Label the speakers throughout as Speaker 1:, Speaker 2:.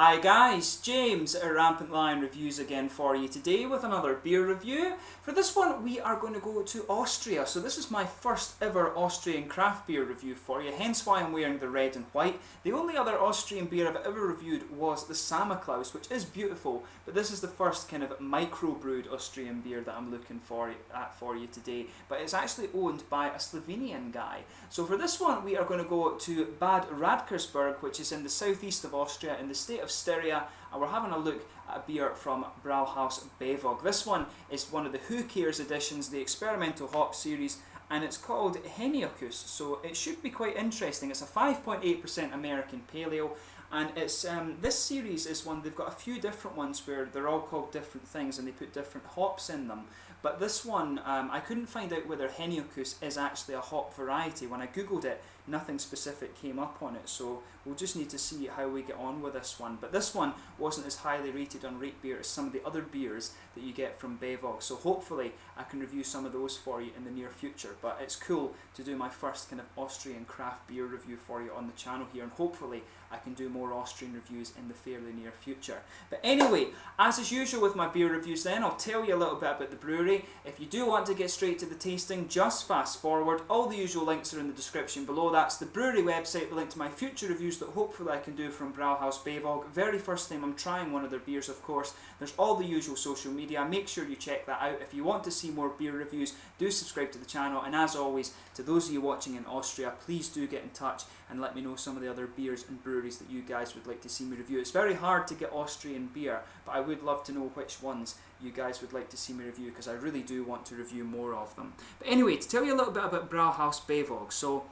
Speaker 1: Hi guys, James at Rampant Lion Reviews again for you today with another beer review. For this one we are going to go to Austria, so this is my first ever Austrian craft beer review for you, hence why I'm wearing the red and white. The only other Austrian beer I've ever reviewed was the Sammerklaus, which is beautiful, but this is the first kind of micro-brewed Austrian beer that I'm looking for you today, but it's actually owned by a Slovenian guy. So for this one we are going to go to Bad Radkersburg, which is in the southeast of Austria in the state of Styria, and we're having a look at a beer from Brauhaus Bevog. This one is one of the Who Cares editions, the experimental hop series, and it's called Heniöchus, so it should be quite interesting. It's a 5.8% American Pale Ale, and it's this series is one, they've got a few different ones where they're all called different things and they put different hops in them. But this one, I couldn't find out whether Heniöchus is actually a hop variety. When I googled it, nothing specific came up on it, so we'll just need to see how we get on with this one. But this one wasn't as highly rated on Rate Beer as some of the other beers that you get from Bevog, so hopefully I can review some of those for you in the near future. But it's cool to do my first kind of Austrian craft beer review for you on the channel here, and hopefully I can do more Austrian reviews in the fairly near future. But anyway, as is usual with my beer reviews then, I'll tell you a little bit about the brewery. If you do want to get straight to the tasting, just fast forward. All the usual links are in the description below. That's the brewery website, the link to my future reviews that hopefully I can do from Brauhaus Bevog. Very first time I'm trying one of their beers, of course. There's all the usual social media. Make sure you check that out. If you want to see more beer reviews, do subscribe to the channel. And as always, to those of you watching in Austria, please do get in touch and let me know some of the other beers and breweries that you guys would like to see me review. It's very hard to get Austrian beer, but I would love to know which ones you guys would like to see me review, because I really do want to review more of them. But anyway, to tell you a little bit about Brauhaus Bevog. So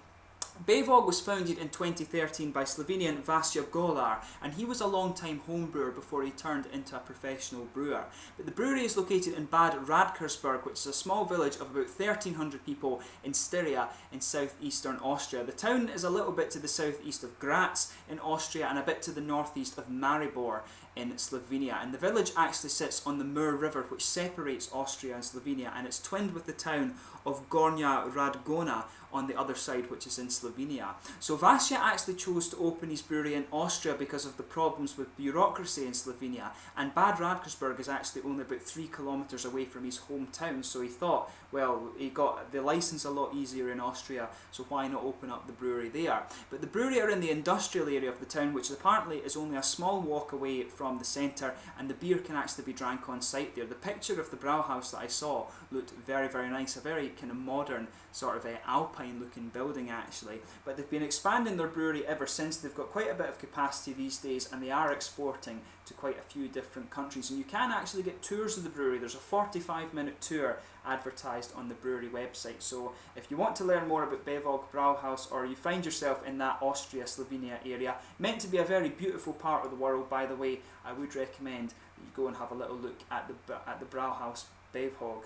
Speaker 1: Bevog was founded in 2013 by Slovenian Vasja Golar, and he was a long-time home brewer before he turned into a professional brewer. But the brewery is located in Bad Radkersburg, which is a small village of about 1,300 people in Styria in southeastern Austria. The town is a little bit to the southeast of Graz in Austria and a bit to the northeast of Maribor in Slovenia. And the village actually sits on the Mur River, which separates Austria and Slovenia, and it's twinned with the town of Gornja Radgona on the other side, which is in Slovenia. So Vasja actually chose to open his brewery in Austria because of the problems with bureaucracy in Slovenia, and Bad Radkersburg is actually only about 3 kilometres away from his hometown, so he thought, well, he got the licence a lot easier in Austria, so why not open up the brewery there? But the brewery are in the industrial area of the town, which apparently is only a small walk away from the centre, and the beer can actually be drank on site there. The picture of the Brauhaus that I saw looked very, very nice, a very kind of modern, sort of alpine looking building actually. But they've been expanding their brewery ever since. They've got quite a bit of capacity these days, and they are exporting to quite a few different countries, and you can actually get tours of the brewery. There's a 45-minute tour advertised on the brewery website, so if you want to learn more about Bevog Brauhaus, or you find yourself in that Austria-Slovenia area, meant to be a very beautiful part of the world by the way, I would recommend that you go and have a little look at the Brauhaus Bevog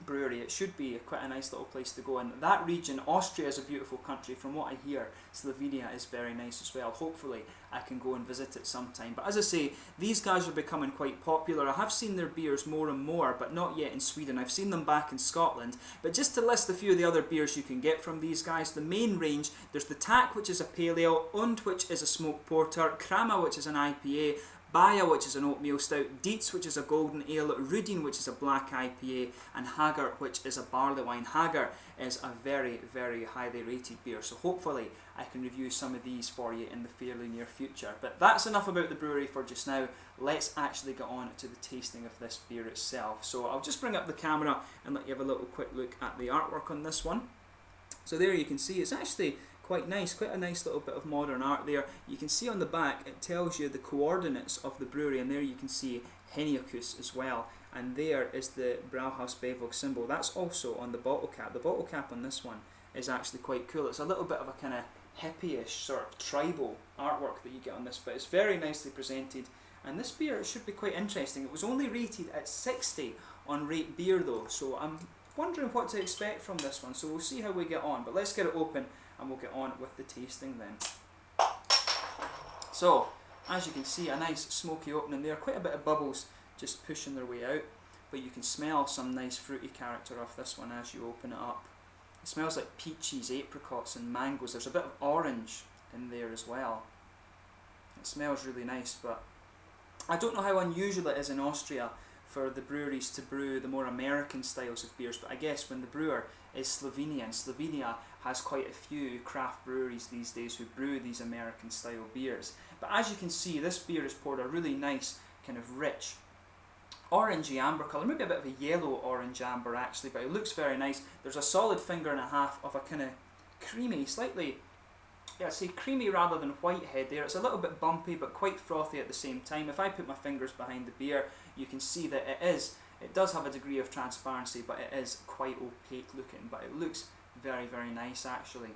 Speaker 1: brewery. It should be quite a nice little place to go. And that region, Austria is a beautiful country. From what I hear, Slovenia is very nice as well. Hopefully I can go and visit it sometime. But as I say, these guys are becoming quite popular. I have seen their beers more and more, but not yet in Sweden. I've seen them back in Scotland. But just to list a few of the other beers you can get from these guys, the main range, there's the Tak, which is a pale ale, Und, which is a smoked porter, Krama, which is an IPA, Baja, which is an oatmeal stout, Dietz, which is a golden ale, Rudin, which is a black IPA, and Hager, which is a barley wine. Hager is a very, very highly rated beer, so hopefully I can review some of these for you in the fairly near future. But that's enough about the brewery for just now. Let's actually get on to the tasting of this beer itself. So I'll just bring up the camera and let you have a little quick look at the artwork on this one. So there you can see it's actually quite nice, quite a nice little bit of modern art there. You can see on the back it tells you the coordinates of the brewery, and there you can see Heniöchus as well, and there is the Brauhaus Bevog symbol. That's also on the bottle cap. The bottle cap on this one is actually quite cool. It's a little bit of a kind of hippie-ish sort of tribal artwork that you get on this, but it's very nicely presented, and this beer should be quite interesting. It was only rated at 60 on Rate Beer though, so I'm wondering what to expect from this one, so we'll see how we get on. But let's get it open and we'll get on with the tasting then. So, as you can see, a nice smoky opening there, quite a bit of bubbles just pushing their way out, but you can smell some nice fruity character off this one as you open it up. It smells like peaches, apricots and mangoes. There's a bit of orange in there as well. It smells really nice, but I don't know how unusual it is in Austria for the breweries to brew the more American styles of beers, but I guess when the brewer is Slovenia, and Slovenia has quite a few craft breweries these days who brew these American style beers. But as you can see, this beer is poured a really nice kind of rich orangey amber colour, maybe a bit of a yellow orange amber actually, but it looks very nice. There's a solid finger and a half of a kind of creamy, slightly, yeah, I'd say creamy rather than white head there. It's a little bit bumpy but quite frothy at the same time. If I put my fingers behind the beer, you can see that it does have a degree of transparency, but it is quite opaque looking, but it looks very, very nice actually.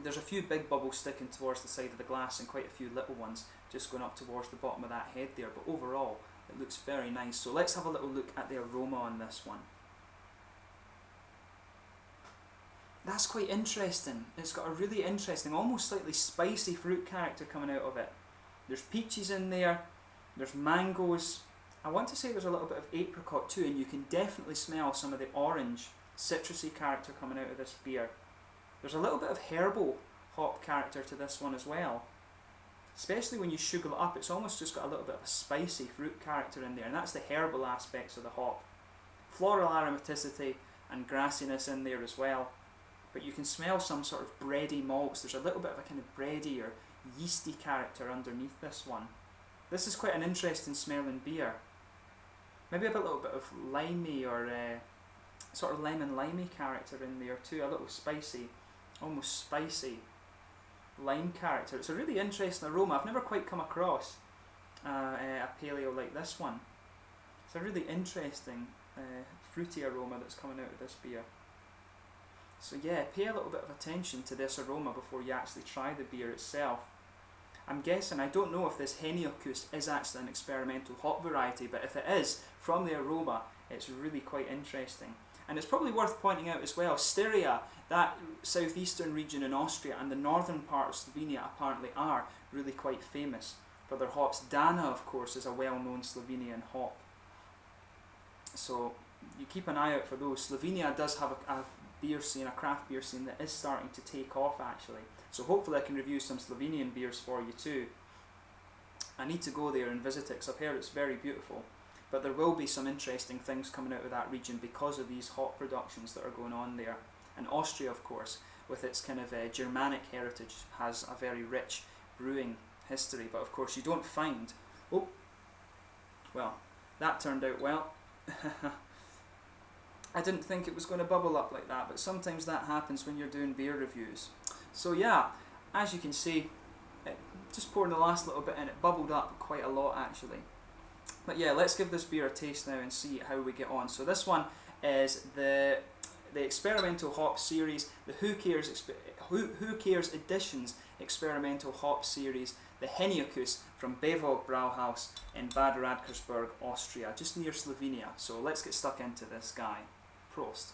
Speaker 1: There's a few big bubbles sticking towards the side of the glass and quite a few little ones just going up towards the bottom of that head there, but overall it looks very nice. So let's have a little look at the aroma on this one. That's quite interesting. It's got a really interesting, almost slightly spicy fruit character coming out of it. There's peaches in there, there's mangoes. I want to say there's a little bit of apricot too, and you can definitely smell some of the orange, citrusy character coming out of this beer. There's a little bit of herbal hop character to this one as well. Especially when you sugar it up, it's almost just got a little bit of a spicy fruit character in there, and that's the herbal aspects of the hop. Floral aromaticity and grassiness in there as well. But you can smell some sort of bready malts. There's a little bit of a kind of bready or yeasty character underneath this one. This is quite an interesting smelling beer. Maybe a little bit of limey or sort of lemon limey character in there too. A little spicy, almost spicy lime character. It's a really interesting aroma. I've never quite come across a paleo like this one. It's a really interesting fruity aroma that's coming out of this beer. So yeah, pay a little bit of attention to this aroma before you actually try the beer itself. I'm guessing, I don't know if this Heniöchus is actually an experimental hop variety, but if it is, from the aroma, it's really quite interesting. And it's probably worth pointing out as well, Styria, that southeastern region in Austria and the northern part of Slovenia apparently are really quite famous for their hops. Dana, of course, is a well-known Slovenian hop. So you keep an eye out for those. Slovenia does have a beer scene, a craft beer scene that is starting to take off actually. So hopefully I can review some Slovenian beers for you too. I need to go there and visit it because I've heard it's very beautiful. But there will be some interesting things coming out of that region because of these hop productions that are going on there. And Austria, of course, with its kind of Germanic heritage, has a very rich brewing history. But of course you don't find... Oh, well, that turned out well. I didn't think it was going to bubble up like that, but sometimes that happens when you're doing beer reviews. So yeah, as you can see, just pouring the last little bit in, it bubbled up quite a lot actually. But yeah, let's give this beer a taste now and see how we get on. So this one is the experimental hop series, the Who Cares Editions experimental hop series, the Heniöchus from Bevog Brauhaus in Bad Radkersburg, Austria, just near Slovenia. So let's get stuck into this guy. Prost.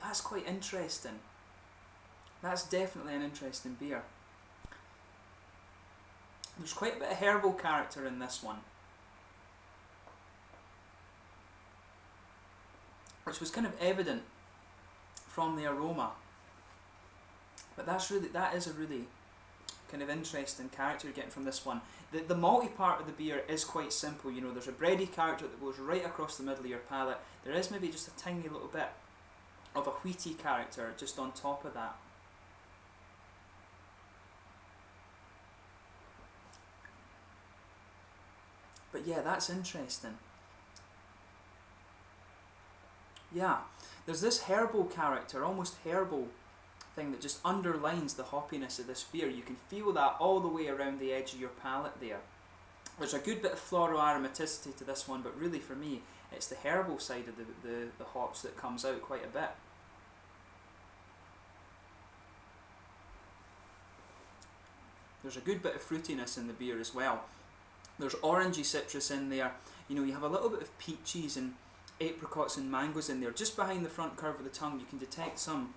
Speaker 1: That's quite interesting. That's definitely an interesting beer. There's quite a bit of herbal character in this one, which was kind of evident from the aroma. But that is a really kind of interesting character you're getting from this one. The malty part of the beer is quite simple, you know, there's a bready character that goes right across the middle of your palate. There is maybe just a tiny little bit of a wheaty character just on top of that. But yeah, that's interesting. Yeah, there's this herbal character, almost herbal thing that just underlines the hoppiness of this beer. You can feel that all the way around the edge of your palate there. There's a good bit of floral aromaticity to this one, but really for me, it's the herbal side of the hops that comes out quite a bit. There's a good bit of fruitiness in the beer as well. There's orangey citrus in there. You know, you have a little bit of peaches and apricots and mangoes in there. Just behind the front curve of the tongue, you can detect some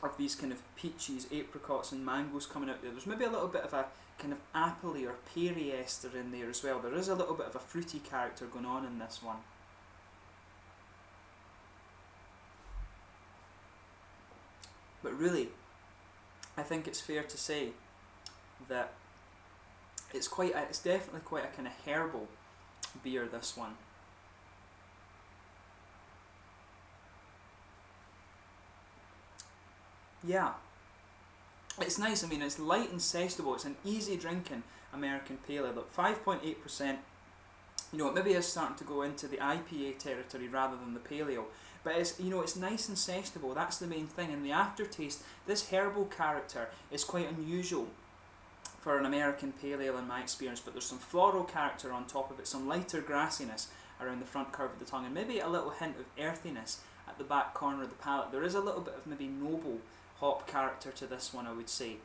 Speaker 1: of these kind of peaches, apricots and mangoes coming out there. There's maybe a little bit of a kind of appley or peary ester in there as well. There is a little bit of a fruity character going on in this one. But really, I think it's fair to say that it's definitely quite a kind of herbal beer, this one. Yeah, it's nice. I mean, it's light and sessionable. It's an easy drinking American Pale Ale. Look, 5.8%. You know, it maybe is starting to go into the IPA territory rather than the Pale Ale. But it's, you know, it's nice and sessionable. That's the main thing. And the aftertaste, this herbal character is quite unusual for an American Pale Ale in my experience. But there's some floral character on top of it, some lighter grassiness around the front curve of the tongue, and maybe a little hint of earthiness at the back corner of the palate. There is a little bit of maybe noble hop character to this one, I would say.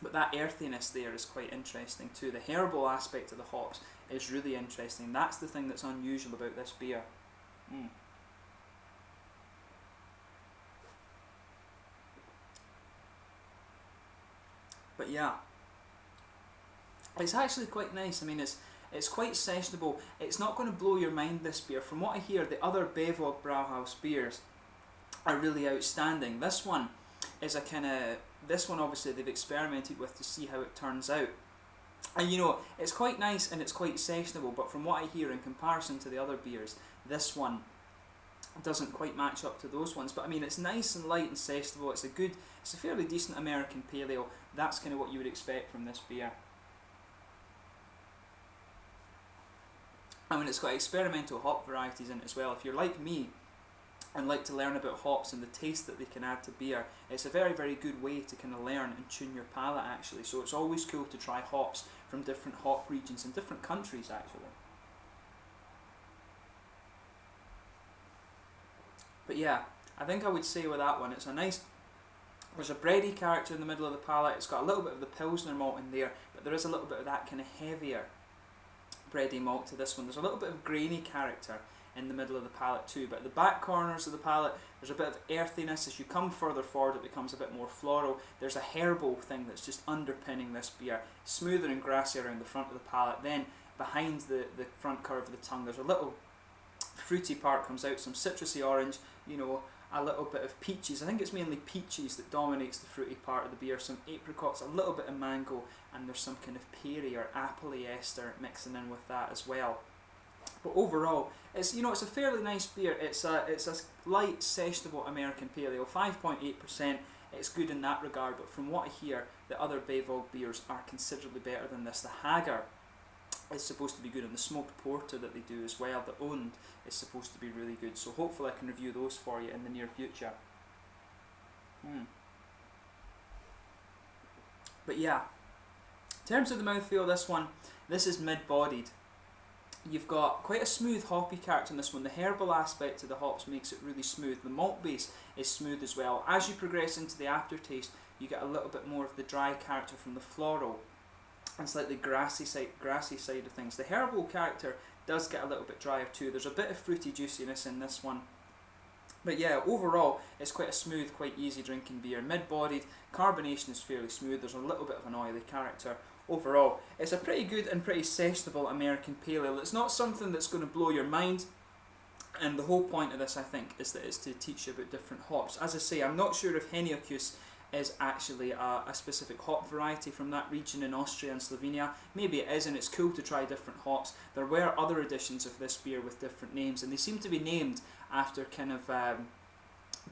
Speaker 1: But that earthiness there is quite interesting too. The herbal aspect of the hops is really interesting. That's the thing that's unusual about this beer. But yeah, it's actually quite nice. I mean, it's quite sessionable. It's not going to blow your mind, this beer. From what I hear, the other Bevog Brauhaus beers are really outstanding. This one is this one obviously they've experimented with to see how it turns out. And you know, it's quite nice and it's quite sessionable, but from what I hear in comparison to the other beers, this one doesn't quite match up to those ones. But I mean, it's nice and light and sessionable. It's a fairly decent American Pale Ale. That's kind of what you would expect from this beer. I mean, it's got experimental hop varieties in it as well. If you're like me and like to learn about hops and the taste that they can add to beer, it's a very, very good way to kind of learn and tune your palate, actually. So it's always cool to try hops from different hop regions and different countries, actually. But yeah, I think I would say with that one, there's a bready character in the middle of the palate. It's got a little bit of the Pilsner malt in there, but there is a little bit of that kind of heavier bready malt to this one. There's a little bit of grainy character in the middle of the palate too, but at the back corners of the palate there's a bit of earthiness. As you come further forward, it becomes a bit more floral. There's a herbal thing that's just underpinning this beer, smoother and grassy around the front of the palate. Then behind the front curve of the tongue, there's a little fruity part comes out, some citrusy orange, you know, a little bit of peaches. I think it's mainly peaches that dominates the fruity part of the beer, some apricots, a little bit of mango, and there's some kind of peary or apple-y ester mixing in with that as well. But overall, it's a fairly nice beer. It's a light, sessionable American Pale Ale, 5.8%. It's good in that regard, but from what I hear, the other Bevog beers are considerably better than this. The Hager is supposed to be good, and the smoked porter that they do as well, the Owned, is supposed to be really good. So hopefully I can review those for you in the near future. But yeah, in terms of the mouthfeel, this is mid-bodied. You've got quite a smooth hoppy character in this one. The herbal aspect to the hops makes it really smooth. The malt base is smooth as well. As you progress into the aftertaste, you get a little bit more of the dry character from the floral and slightly grassy side of things. The herbal character does get a little bit drier too. There's a bit of fruity juiciness in this one. But yeah, overall, it's quite a smooth, quite easy drinking beer. Mid-bodied, carbonation is fairly smooth. There's a little bit of an oily character. Overall, it's a pretty good and pretty sessionable American Pale Ale. It's not something that's going to blow your mind, and the whole point of this, I think, is that it's to teach you about different hops. As I say, I'm not sure if Heniöchus is actually a specific hop variety from that region in Austria and Slovenia. Maybe it is, and it's cool to try different hops. There were other editions of this beer with different names, and they seem to be named after kind of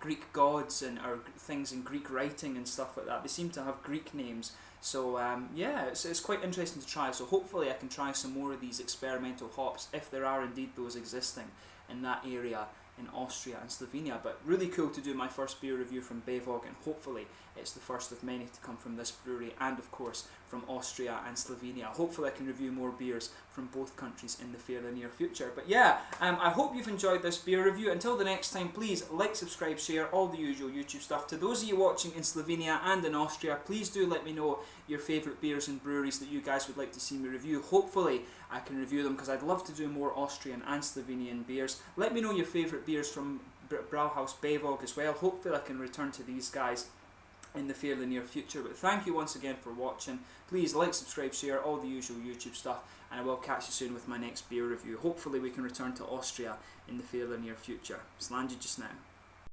Speaker 1: Greek gods or things in Greek writing and stuff like that. They seem to have Greek names. So yeah, it's quite interesting to try. So hopefully I can try some more of these experimental hops, if there are indeed those existing in that area in Austria and Slovenia. But really cool to do my first beer review from Bevog, and hopefully it's the first of many to come from this brewery, and of course from Austria and Slovenia. Hopefully I can review more beers from both countries in the fairly near future. But yeah, I hope you've enjoyed this beer review. Until the next time, please like, subscribe, share, all the usual YouTube stuff. To those of you watching in Slovenia and in Austria, please do let me know your favourite beers and breweries that you guys would like to see me review. Hopefully I can review them, because I'd love to do more Austrian and Slovenian beers. Let me know your favourite beers from Brauhaus Bevog as well. Hopefully I can return to these guys in the fairly near future. But thank you once again for watching. Please like, subscribe, share, all the usual YouTube stuff, and I will catch you soon with my next beer review. Hopefully we can return to Austria in the fairly near future. Slán you just now.